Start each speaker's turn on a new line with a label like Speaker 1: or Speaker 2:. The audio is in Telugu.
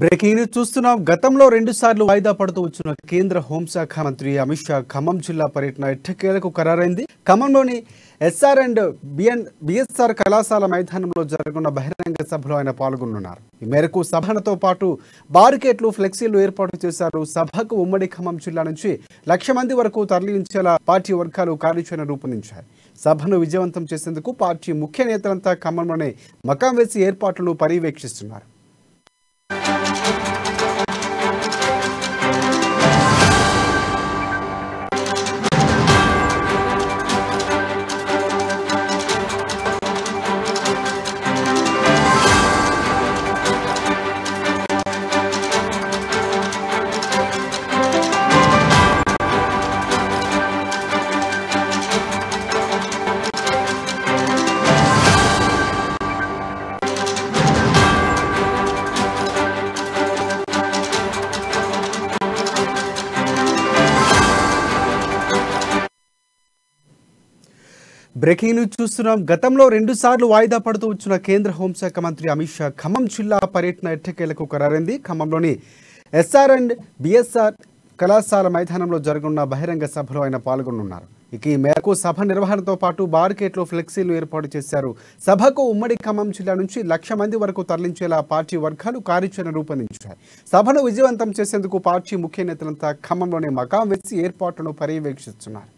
Speaker 1: బ్రేకింగ్ న్యూస్ చూస్తున్నాం. గతంలో 2 సార్లు వాయిదా పడుతూ వచ్చిన కేంద్ర హోంశాఖ మంత్రి అమిత్ షా ఖమ్మం జిల్లా పర్యటన ఎట్టకేలకు ఖరారైంది. ఖమ్మంలోని ఎస్ఆర్ అండ్ బిఎస్ఆర్ కళాశాల మైదానంలో జరగనున్న బహిరంగ సభలో ఆయన పాల్గొనున్నారు. ఈ మేరకు సభలతో పాటు బారికేట్లు, ఫ్లెక్సీలు ఏర్పాటు చేశారు. సభకు ఉమ్మడి ఖమ్మం జిల్లా నుంచి 1,00,000 మంది వరకు తరలించేలా పార్టీ వర్గాలు కార్యాచరణ రూపొందించాయి. సభను విజయవంతం చేసేందుకు పార్టీ ముఖ్య నేతలంతా ఖమ్మంలోనే మకాం వేసి ఏర్పాట్లను పర్యవేక్షిస్తున్నారు. బ్రేకింగ్ న్యూస్ చూస్తున్నాం. గతంలో 2 సార్లు వాయిదా పడుతూ వచ్చిన కేంద్ర హోంశాఖ మంత్రి అమిత్ షా ఖమ్మం జిల్లా పర్యటన ఎట్టకేలకు ఖరారైంది. ఖమ్మంలోని ఎస్ఆర్ అండ్ బిఎస్ఆర్ కళాశాల మైదానంలో జరగనున్న బహిరంగ సభలో ఆయన పాల్గొనున్నారు. ఇక ఈ మేరకు సభ నిర్వహణతో పాటు బార్కెట్లు, ఫ్లెక్సీలు ఏర్పాటు చేశారు. సభకు ఉమ్మడి ఖమ్మం జిల్లా నుంచి 1,00,000 మంది వరకు తరలించేలా పార్టీ వర్గాలు కార్యాచరణ రూపొందించాయి. సభను విజయవంతం చేసేందుకు పార్టీ ముఖ్య నేతలంతా ఖమ్మంలోనే మకాం వేసి ఏర్పాట్లను పర్యవేక్షిస్తున్నారు.